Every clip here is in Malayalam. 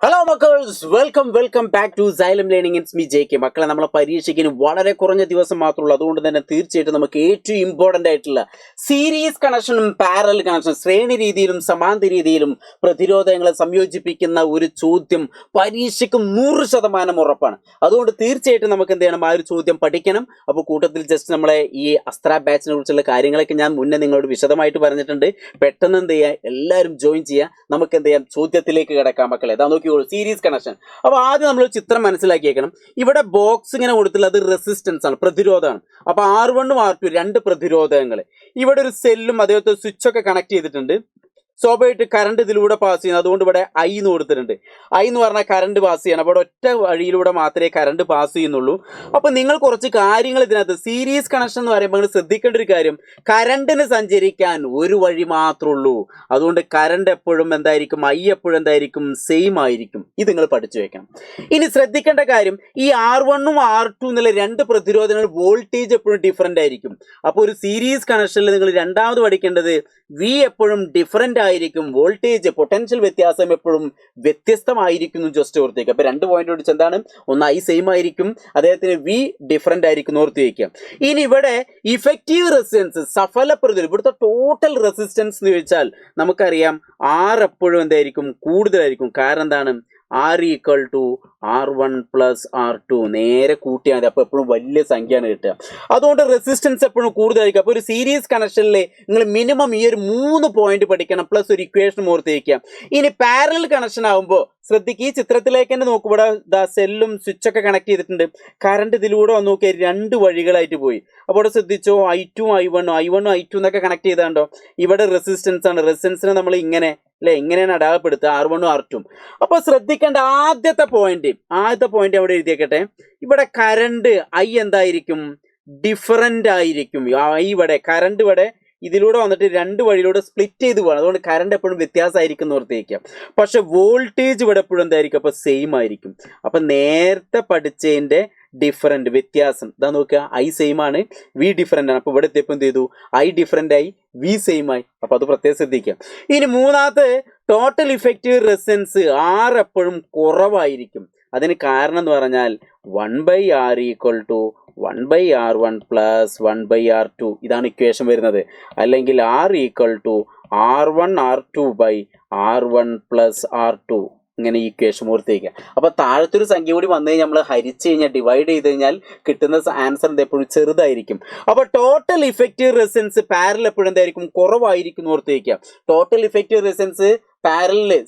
ഹലോ മക്കൾസ്, welcome back to Xylem learning. It's me JK. മക്കളെ, നമ്മളെ പരീക്ഷയ്ക്ക് വളരെ കുറഞ്ഞ ദിവസം മാത്രമേ ഉള്ളൂ. അതുകൊണ്ട് തന്നെ തീർച്ചയായിട്ടും നമുക്ക് ഏറ്റവും ഇമ്പോർട്ടൻ്റ് ആയിട്ടുള്ള സീരീസ് കണക്ഷനും പാരലൽ കണക്ഷനും ശ്രേണി രീതിയിലും സമാന്തര രീതിയിലും പ്രതിരോധങ്ങളെ സംയോജിപ്പിക്കുന്ന ഒരു ചോദ്യം പരീക്ഷയ്ക്ക് 100% ഉറപ്പാണ്. അതുകൊണ്ട് തീർച്ചയായിട്ടും നമുക്ക് എന്ത് ചെയ്യണം, ആ ഒരു ചോദ്യം പഠിക്കണം. അപ്പോൾ കൂട്ടത്തിൽ ജസ്റ്റ് നമ്മളെ ഈ അസ്ത്ര ബാച്ചിനെ കുറിച്ചുള്ള കാര്യങ്ങളൊക്കെ ഞാൻ മുന്നേ നിങ്ങളോട് വിശദമായിട്ട് പറഞ്ഞിട്ടുണ്ട്. പെട്ടെന്ന് എന്ത് ചെയ്യുക, എല്ലാവരും ജോയിൻ ചെയ്യുക. നമുക്ക് എന്ത് ചെയ്യാം, ചോദ്യത്തിലേക്ക് കിടക്കാം മക്കളെ. അതാ നോക്കി സീരീസ് കണക്ഷൻ. അപ്പൊ ആദ്യം നമ്മൾ ചിത്രം മനസ്സിലാക്കിയേക്കണം. ഇവിടെ ബോക്സ് ഇങ്ങനെ കൊടുത്തില്ല, അത് റെസിസ്റ്റൻസ് ആണ്, പ്രതിരോധമാണ്. അപ്പൊ R1 R2 രണ്ട് പ്രതിരോധങ്ങൾ. ഇവിടെ ഒരു സെല്ലും അതേപോലത്തെ സ്വിച്ച് ഒക്കെ കണക്ട് ചെയ്തിട്ടുണ്ട്. സ്വാഭാവികമായിട്ട് കറണ്ട് ഇതിലൂടെ പാസ് ചെയ്യുന്നത്. അതുകൊണ്ട് ഇവിടെ I എന്ന് കൊടുത്തിട്ടുണ്ട്. I എന്ന് പറഞ്ഞാൽ കറണ്ട് പാസ് ചെയ്യണം. അപ്പോൾ ഒറ്റ വഴിയിലൂടെ മാത്രമേ കറണ്ട് പാസ് ചെയ്യുന്നുള്ളൂ. അപ്പോൾ നിങ്ങൾ കുറച്ച് കാര്യങ്ങൾ ഇതിനകത്ത് സീരീസ് കണക്ഷൻ എന്ന് പറയുമ്പോൾ നിങ്ങൾ ശ്രദ്ധിക്കേണ്ട ഒരു കാര്യം, കറണ്ടിന് സഞ്ചരിക്കാൻ ഒരു വഴി മാത്രമേ ഉള്ളൂ. അതുകൊണ്ട് കറണ്ട് എപ്പോഴും എന്തായിരിക്കും, I എപ്പോഴും എന്തായിരിക്കും, സെയിം ആയിരിക്കും. ഇത് നിങ്ങൾ പഠിച്ചു വെക്കണം. ഇനി ശ്രദ്ധിക്കേണ്ട കാര്യം, ഈ R1 R2 എന്നുള്ള രണ്ട് പ്രതിരോധങ്ങൾ വോൾട്ടേജ് എപ്പോഴും ഡിഫറൻ്റ് ആയിരിക്കും. അപ്പോൾ ഒരു സീരീസ് കണക്ഷനിൽ നിങ്ങൾ രണ്ടാമത് പഠിക്കേണ്ടത് V എപ്പോഴും ഡിഫറൻ്റ് ആയിരിക്കും, വോൾട്ടേജ് പൊട്ടൻഷ്യൽ വ്യത്യാസം എപ്പോഴും വ്യത്യസ്തമായിരിക്കും. ജസ്റ്റ് ഓർത്തേക്ക്. അപ്പോൾ 2 പോയിന്റ് ഓടിച്ച് എന്താണ്, ഒന്ന് I സെയിം ആയിരിക്കും, അദ്ദേഹത്തിന് V ഡിഫറൻ്റ് ആയിരിക്കും, ഓർത്ത് വയ്ക്കുക. ഇനി ഇവിടെ ഇഫക്റ്റീവ് റെസിസ്റ്റൻസ്, സഫല പ്രതിരോധം, ഇവിടുത്തെ ടോട്ടൽ റെസിസ്റ്റൻസ് എന്ന് ചോദിച്ചാൽ നമുക്കറിയാം R എപ്പോഴും എന്തായിരിക്കും, കൂടുതലായിരിക്കും. കാരണം എന്താണ്, R equal to R1 plus R2 നേരെ കൂട്ടിയാൽ മതി. അപ്പോൾ എപ്പോഴും വലിയ സംഖ്യയാണ് കിട്ടുക. അതുകൊണ്ട് റെസിസ്റ്റൻസ് എപ്പോഴും കൂടുതലായിരിക്കും. അപ്പോൾ ഒരു സീരീസ് കണക്ഷനിൽ നിങ്ങൾ മിനിമം ഈ ഒരു 3 പോയിന്റ് പഠിക്കണം, പ്ലസ് ഒരു ഇക്വേഷൻ ഓർത്ത് വയ്ക്കുക. ഇനി പാരലൽ കണക്ഷൻ ആകുമ്പോൾ ശ്രദ്ധിക്കുക, ഈ ചിത്രത്തിലേക്ക് തന്നെ നോക്കും. ഇവിടെ സെല്ലും സ്വിച്ചൊക്കെ കണക്ട് ചെയ്തിട്ടുണ്ട്. കറണ്ട് ഇതിലൂടെ വന്ന് നോക്കിയാൽ 2 വഴികളായിട്ട് പോയി. അപ്പോൾ ഇവിടെ ശ്രദ്ധിച്ചോ, I2 I1 I2 എന്നൊക്കെ കണക്ട് ചെയ്താണ്ടോ. ഇവിടെ റെസിസ്റ്റൻസ് ആണ്. റെസിസ്റ്റൻസിനെ നമ്മൾ ഇങ്ങനെ ഇങ്ങനെയാണ് അടയാളപ്പെടുത്തുക, R1 R2. അപ്പോൾ ശ്രദ്ധിക്കേണ്ട ആദ്യത്തെ പോയിന്റ് അവിടെ എഴുതിയേക്കട്ടെ. ഇവിടെ കറണ്ട് I എന്തായിരിക്കും, ഡിഫറൻ്റ് ആയിരിക്കും. ഇവിടെ കറണ്ട് ഇവിടെ ഇതിലൂടെ വന്നിട്ട് 2 വഴിയിലൂടെ സ്പ്ലിറ്റ് ചെയ്ത് പോകണം. അതുകൊണ്ട് കറണ്ട് എപ്പോഴും വ്യത്യാസമായിരിക്കും എന്ന് ഓർത്തേക്കാം. പക്ഷെ വോൾട്ടേജ് ഇവിടെ എപ്പോഴും എന്തായിരിക്കും, അപ്പോൾ സെയിം ആയിരിക്കും. അപ്പം നേരത്തെ പഠിച്ചതിൻ്റെ ഡിഫറൻറ്റ് വ്യത്യാസം ഇതാ നോക്കുക, I സെയിം ആണ്, V ഡിഫറൻ്റ് ആണ്. അപ്പോൾ ഇവിടെ എത്തിയപ്പോൾ എന്ത് ചെയ്തു, I ഡിഫറൻ്റ് ആയി, V സെയിം ആയി. അപ്പോൾ അത് പ്രത്യേകം ശ്രദ്ധിക്കാം. ഇനി മൂന്നാമത്തെ, ടോട്ടൽ ഇഫക്റ്റീവ് റെസിസ്റ്റൻസ് R എപ്പോഴും കുറവായിരിക്കും. അതിന് കാരണം എന്ന് പറഞ്ഞാൽ 1/R equal to 1/R1 plus 1/R2. ഇതാണ് ഇക്വേഷൻ വരുന്നത്. അല്ലെങ്കിൽ R equal to R1 R2 by R1 plus R2. ഇങ്ങനെ ഈ ഇക്വേഷൻ ഓർത്തേക്കുക. അപ്പോൾ താഴത്തൊരു സംഖ്യ കൂടി വന്നു കഴിഞ്ഞാൽ നമ്മൾ ഹരിച്ച് കഴിഞ്ഞാൽ, ഡിവൈഡ് ചെയ്ത് കഴിഞ്ഞാൽ കിട്ടുന്ന ആൻസർ എപ്പോഴും ചെറുതായിരിക്കും. അപ്പോൾ ടോട്ടൽ ഇഫക്റ്റീവ് റെസിസ്റ്റൻസ് പാരലൽ എപ്പോഴും എന്തായിരിക്കും, കുറവായിരിക്കും ഓർത്തേക്കുക. ടോട്ടൽ ഇഫക്റ്റീവ് റെസിസ്റ്റൻസ് പാരലില്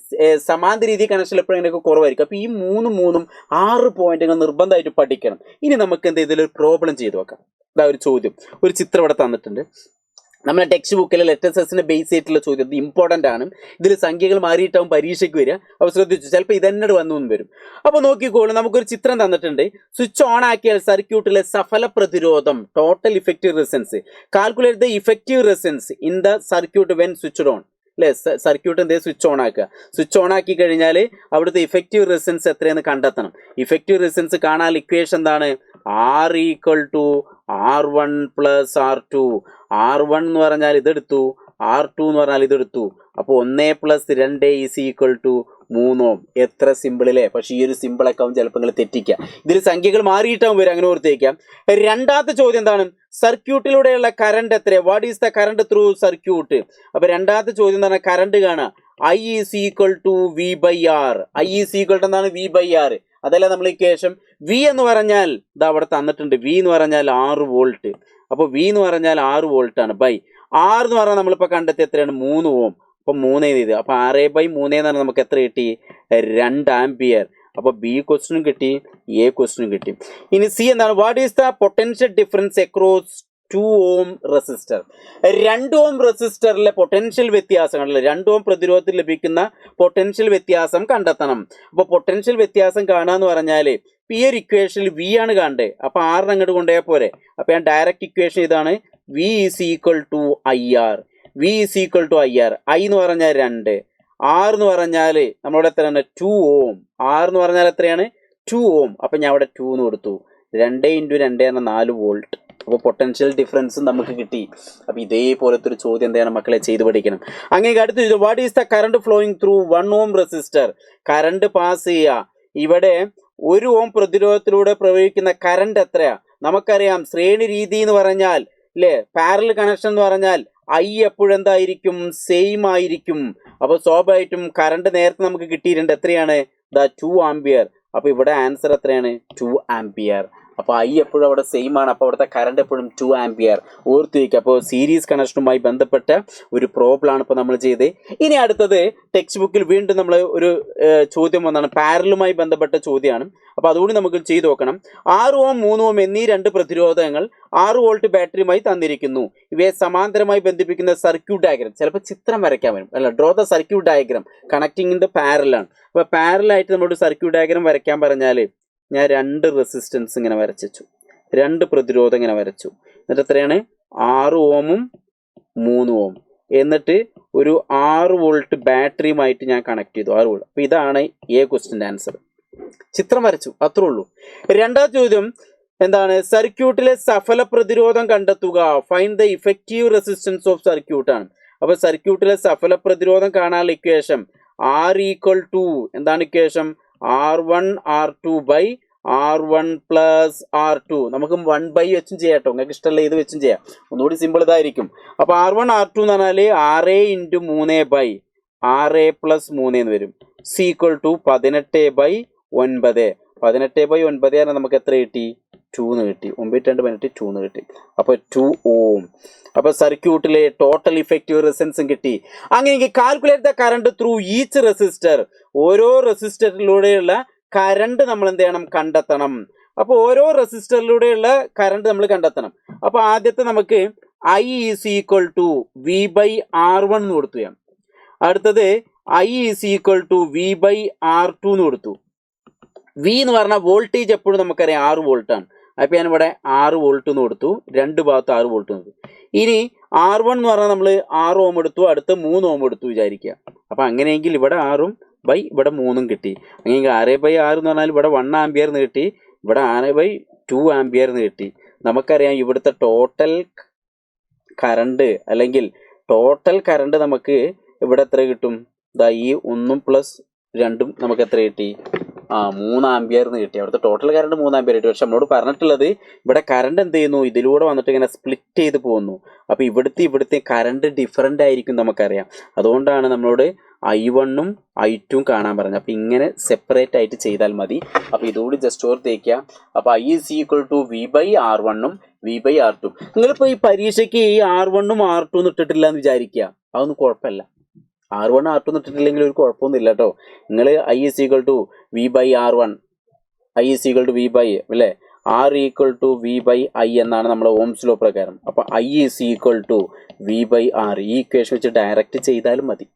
സമാന്തര രീതി കണക്ഷൻ എപ്പോഴെങ്കിലൊക്കെ കുറവായിരിക്കും. അപ്പോൾ ഈ 3 6 പോയിന്റുകൾ നിർബന്ധമായിട്ട് പഠിക്കണം. ഇനി നമുക്ക് എന്ത് ഇതിലൊരു പ്രോബ്ലം ചെയ്ത് നോക്കാം. ഇതാ ഒരു ചോദ്യം, ഒരു ചിത്രം ഇവിടെ തന്നിട്ടുണ്ട്. നമ്മുടെ ടെക്സ്റ്റ് ബുക്കിലെ ലെറ്റേഴ്സ് എസിനെ ബേസ് ചെയ്തിട്ടുള്ള ചോദ്യം, ഇത് ഇമ്പോർട്ടൻ്റ് ആണ്. ഇതിൽ സംഖ്യകൾ മാറിയിട്ടാവും പരീക്ഷയ്ക്ക് വരിക. അപ്പോൾ ശ്രദ്ധിച്ചു, ചിലപ്പോൾ ഇതെന്നോട് വന്നു വരും. അപ്പോൾ നോക്കിക്കോളൂ, നമുക്കൊരു ചിത്രം തന്നിട്ടുണ്ട്. സ്വിച്ച് ഓൺ ആക്കിയാൽ സർക്യൂട്ടിലെ സഫല പ്രതിരോധം, total effective resistance. Calculate the effective resistance in the circuit when switched on. അല്ലേ, സർക്യൂട്ട് എന്തേ സ്വിച്ച് ഓൺ ആക്കുക. സ്വിച്ച് ഓൺ ആക്കി കഴിഞ്ഞാൽ അവിടുത്തെ ഇഫക്റ്റീവ് റെസിസ്റ്റൻസ് എത്രയെന്ന് കണ്ടെത്തണം. ഇഫക്റ്റീവ് റെസിസ്റ്റൻസ് കാണാൻ ഇക്വേഷൻ എന്താണ്, R equal to R1 plus R2. R1 എന്ന് പറഞ്ഞാൽ ഇതെടുത്തു, R2 എന്ന് പറഞ്ഞാൽ ഇതെടുത്തു. അപ്പോൾ 1 പ്ലസ് 2 ഈസ് ഈക്വൽ ടു 3 Ω. എത്ര സിമ്പിളല്ലേ. പക്ഷേ ഈ ഒരു സിമ്പിളൊക്കെ ആവും ചിലപ്പോൾ നിങ്ങൾ തെറ്റിക്കുക. ഇതിൽ സംഖ്യകൾ മാറിയിട്ടാവും വരും, അങ്ങനെ ഓർത്തേക്കാം. രണ്ടാമത്തെ ചോദ്യം എന്താണ്, സർക്യൂട്ടിലൂടെയുള്ള കറണ്ട് എത്ര, what is the current through circuit. അപ്പോൾ രണ്ടാമത്തെ ചോദ്യം എന്താണ്, കറണ്ട് കാണുക. I is equal to V/R. I is equal to എന്താണ്, V/R. അതല്ല നമ്മൾ ഇക്വേഷൻ. V എന്ന് പറഞ്ഞാൽ ഇതാ അവിടെ തന്നിട്ടുണ്ട്, V എന്ന് പറഞ്ഞാൽ 6 വോൾട്ട്. അപ്പോൾ V എന്ന് പറഞ്ഞാൽ 6 വോൾട്ടാണ്. ബൈ R എന്ന് പറഞ്ഞാൽ നമ്മളിപ്പോൾ കണ്ടെത്തി എത്രയാണ്, 3 Ω. അപ്പോൾ 3 ചെയ്ത്, അപ്പോൾ 6/3 എന്ന് പറഞ്ഞാൽ നമുക്ക് എത്ര കിട്ടി, 2 ആംപിയർ. അപ്പോൾ B ക്വസ്റ്റ്യനും കിട്ടി, A ക്വസ്റ്റ്യനും കിട്ടി. ഇനി C എന്താണ്, what is the potential difference across 2 Ω resistor. 2 Ω റെസിസ്റ്ററിലെ പൊട്ടൻഷ്യൽ വ്യത്യാസം കണ്ടല്ലോ, 2 Ω പ്രതിരോധത്തിൽ ലഭിക്കുന്ന പൊട്ടൻഷ്യൽ വ്യത്യാസം കണ്ടെത്തണം. അപ്പോൾ പൊട്ടൻഷ്യൽ വ്യത്യാസം കാണാന്ന് പറഞ്ഞാൽ ഈ ഒരു ഇക്വേഷനിൽ V ആണ് കാണണ്ടേ. അപ്പോൾ R അങ്ങോട്ട് കൊണ്ടുപോയാൽ പോരെ. അപ്പോൾ ഞാൻ ഡയറക്റ്റ് ഇക്വേഷൻ ഇതാണ്, V is equal to IR. V is equal to IR. I എന്ന് പറഞ്ഞാൽ 2, R എന്ന് പറഞ്ഞാൽ നമ്മളോട് എത്രയാണ്, 2 Ω. R എന്ന് പറഞ്ഞാൽ എത്രയാണ്, 2 Ω. അപ്പം ഞാൻ അവിടെ 2 എന്ന് കൊടുത്തു. 2 × 2 4 വോൾട്ട്. അപ്പോൾ പൊട്ടൻഷ്യൽ ഡിഫറൻസും നമുക്ക് കിട്ടി. അപ്പോൾ ഇതേപോലത്തെ ഒരു ചോദ്യം എന്താണ് മക്കളെ ചെയ്ത് പഠിക്കണം. അങ്ങനെ അടുത്ത് ചോദിച്ചു, what is the current flowing through 1 ohm resistor? Current pass ചെയ്യുക. ഇവിടെ 1 ohm പ്രതിരോധത്തിലൂടെ പ്രവഹിക്കുന്ന കറണ്ട് എത്രയാ? നമുക്കറിയാം ശ്രേണി രീതി എന്ന് പറഞ്ഞാൽ അല്ലേ, പാരലൽ കണക്ഷൻ എന്ന് പറഞ്ഞാൽ ഐ എപ്പോഴെന്തായിരിക്കും? സെയിം ആയിരിക്കും. അപ്പോൾ സ്വാഭാവികമായിട്ടും കറണ്ട് നേരത്തെ നമുക്ക് കിട്ടിയിട്ടുണ്ട്. എത്രയാണ്? 2 ആംപിയർ. അപ്പോൾ ഇവിടെ ആൻസർ എത്രയാണ്? 2 ആംപിയർ. അപ്പോൾ ഐ എപ്പോഴും അവിടെ സെയിം ആണ്. അപ്പോൾ അവിടുത്തെ കറണ്ട് എപ്പോഴും 2 ആംപിയർ. ഓർത്ത് വയ്ക്കുക. അപ്പോൾ സീരീസ് കണക്ഷനുമായി ബന്ധപ്പെട്ട ഒരു പ്രോബ്ലമാണ് ഇപ്പോൾ നമ്മൾ ചെയ്ത്. ഇനി അടുത്തത് ടെക്സ്റ്റ് ബുക്കിൽ വീണ്ടും നമ്മൾ ഒരു ചോദ്യം വന്നാണ്, പാരലുമായി ബന്ധപ്പെട്ട ചോദ്യമാണ്. അപ്പോൾ അതുകൂടി നമുക്ക് ചെയ്ത് നോക്കണം. 6 ohm 3 ohm എന്നീ 2 പ്രതിരോധങ്ങൾ 6 വോൾട്ട് ബാറ്ററിയുമായി തന്നിരിക്കുന്നു. ഇവയെ സമാന്തരമായി ബന്ധിപ്പിക്കുന്ന സർക്യൂട്ട് ഡയഗ്രം. ചിലപ്പോൾ ചിത്രം വരയ്ക്കാൻ വരും അല്ല, draw the circuit diagram connecting in the പാരലാണ്. അപ്പോൾ പാരലായിട്ട് നമ്മളൊരു സർക്യൂട്ട് ഡയഗ്രം വരയ്ക്കാൻ പറഞ്ഞാൽ ഞാൻ 2 റെസിസ്റ്റൻസ് ഇങ്ങനെ വരച്ചു, 2 പ്രതിരോധം ഇങ്ങനെ വരച്ചു. എന്നിട്ട് എത്രയാണ്? 6 ohm 3 ohm. എന്നിട്ട് ഒരു 6 വോൾട്ട് ബാറ്ററിയുമായിട്ട് ഞാൻ കണക്ട് ചെയ്തു, 6 വോൾട്ട്. അപ്പോൾ ഇതാണ് എ ക്വസ്റ്റിൻ്റെ ആൻസർ. ചിത്രം വരച്ചു, അത്രേ ഉള്ളൂ. രണ്ടാമത്തെ ചോദ്യം എന്താണ്? സർക്യൂട്ടിലെ സഫല പ്രതിരോധം കണ്ടെത്തുക. Find the effective resistance of circuit ആണ്. അപ്പോൾ സർക്യൂട്ടിലെ സഫല പ്രതിരോധം കാണാനുള്ള ഇക്വേഷൻ R ഈക്വൽ ടു എന്താണ് equation? R1 R2 by R1 plus R2. നമുക്ക് 1 ബൈ വെച്ചും ചെയ്യാം കേട്ടോ, നിങ്ങൾക്ക് ഇഷ്ടമുള്ള ഇത് വെച്ചും ചെയ്യാം, ഒന്നുകൂടി സിമ്പിൾ ഇതായിരിക്കും. അപ്പോൾ R1 R2 എന്ന് പറഞ്ഞാൽ 6 × 3 ബൈ 6 പ്ലസ് 3 എന്ന് വരും. C equal to 18 by 9. 18 by 9 പറഞ്ഞാൽ നമുക്ക് എത്ര കിട്ടി? 2 എന്ന് കിട്ടി. 9 2 2 എന്ന് കിട്ടി. അപ്പോൾ 2 ohm. അപ്പോൾ സർക്യൂട്ടിലെ ടോട്ടൽ ഇഫക്റ്റീവ് റെസിസ്റ്റൻസും കിട്ടി. അങ്ങനെ calculate the current through each resistor. ഓരോ റെസിസ്റ്ററിലൂടെയുള്ള കറണ്ട് നമ്മൾ എന്ത് ചെയ്യണം? കണ്ടെത്തണം. അപ്പോൾ ഓരോ റെസിസ്റ്ററിലൂടെയുള്ള കറണ്ട് നമ്മൾ കണ്ടെത്തണം. അപ്പോൾ ആദ്യത്തെ നമുക്ക് I is equal to V by R1 എന്ന് കൊടുത്തു ചെയ്യാം. അടുത്തത് I is equal to V by R2 എന്ന് കൊടുത്തു. V എന്ന് പറഞ്ഞാൽ വോൾട്ടേജ് എപ്പോഴും നമുക്കറിയാം 6 വോൾട്ടാണ്. അപ്പോൾ ഞാനിവിടെ 6 വോൾട്ട് എന്ന് കൊടുത്തു, 2 ഭാഗത്ത് 6 വോൾട്ട് കൊടുത്തു. ഇനി R1 എന്ന് പറഞ്ഞാൽ നമ്മൾ 6 ohm എടുത്തു, അടുത്ത് 3 ohm എടുത്തു വിചാരിക്കുക. അപ്പോൾ അങ്ങനെയെങ്കിൽ ഇവിടെ 6 ബൈ ഇവിടെ 3 കിട്ടി. അങ്ങനെയെങ്കിൽ 6 ബൈ 6 എന്ന് പറഞ്ഞാൽ ഇവിടെ 1 ആംപിയർ എന്ന് കിട്ടി, ഇവിടെ 6 ബൈ 2 ആംപിയർ എന്ന് കിട്ടി. നമുക്കറിയാം ഇവിടുത്തെ ടോട്ടൽ കറണ്ട് അല്ലെങ്കിൽ ടോട്ടൽ കറണ്ട് നമുക്ക് ഇവിടെ എത്ര കിട്ടും? ഈ 1 പ്ലസ് 2 നമുക്ക് എത്ര കിട്ടി? 3 ആംപിയർ എന്ന് കിട്ടി. അവിടുത്തെ ടോട്ടൽ കറണ്ട് 3 ആംപിയർ കിട്ടി. പക്ഷെ നമ്മളോട് പറഞ്ഞിട്ടുള്ളത് ഇവിടെ കറണ്ട് എന്ത് ചെയ്യുന്നു? ഇതിലൂടെ വന്നിട്ട് ഇങ്ങനെ സ്പ്ലിറ്റ് ചെയ്ത് പോകുന്നു. അപ്പോൾ ഇവിടുത്തെ കറണ്ട് ഡിഫറൻ്റ് ആയിരിക്കും നമുക്കറിയാം. അതുകൊണ്ടാണ് നമ്മളോട് I1ഉം I2ഉം കാണാൻ പറഞ്ഞത്. അപ്പോൾ ഇങ്ങനെ സെപ്പറേറ്റ് ആയിട്ട് ചെയ്താൽ മതി. അപ്പോൾ ഇതുകൂടി ജസ്റ്റ് ഓർത്തേക്കുക. അപ്പോൾ I is equal to V by R1ഉം V ബൈ R2. നിങ്ങളിപ്പോൾ ഈ പരീക്ഷയ്ക്ക് ഈ R1ഉം R2 ഇട്ടിട്ടില്ല എന്ന് വിചാരിക്കുക, അതൊന്നും കുഴപ്പമില്ല. R1 R2 ഇട്ടിട്ടില്ലെങ്കിൽ ഒരു കുഴപ്പമൊന്നുമില്ല കേട്ടോ. നിങ്ങൾ I is equal to V by R1, I is equal to V by അല്ലേ, R equal to V by I എന്നാണ് നമ്മുടെ ഓംസ് ലോ പ്രകാരം. അപ്പോൾ I is equal to V by R. ഈ ഇക്വേഷൻ വെച്ച് ഡയറക്റ്റ് ചെയ്താലും മതി.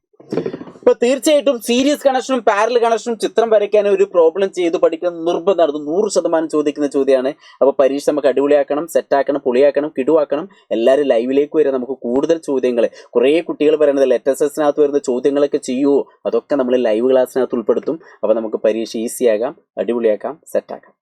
അപ്പോൾ തീർച്ചയായിട്ടും സീരീസ് കണക്ഷനും പാരലൽ കണക്ഷനും ചിത്രം വരയ്ക്കാൻ ഒരു പ്രോബ്ലം ചെയ്ത് പഠിക്കണം നിർബന്ധമാണ്. 100% ചോദിക്കുന്ന ചോദ്യമാണ്. അപ്പോൾ പരീക്ഷ നമുക്ക് അടിപൊളിയാക്കണം, സെറ്റാക്കണം, പൊളിയാക്കണം, കിടുവാക്കണം. എല്ലാവരും ലൈവിലേക്ക് വരെ നമുക്ക് കൂടുതൽ ചോദ്യങ്ങൾ. കുറേ കുട്ടികൾ പറയുന്നത് ലെറ്റേഴ്സിനകത്ത് വരുന്ന ചോദ്യങ്ങളൊക്കെ ചെയ്യുമോ, അതൊക്കെ നമ്മൾ ലൈവ് ക്ലാസ്സിനകത്ത് ഉൾപ്പെടുത്തും. അപ്പോൾ നമുക്ക് പരീക്ഷ ഈസിയാകാം, അടിപൊളിയാക്കാം, സെറ്റാക്കാം.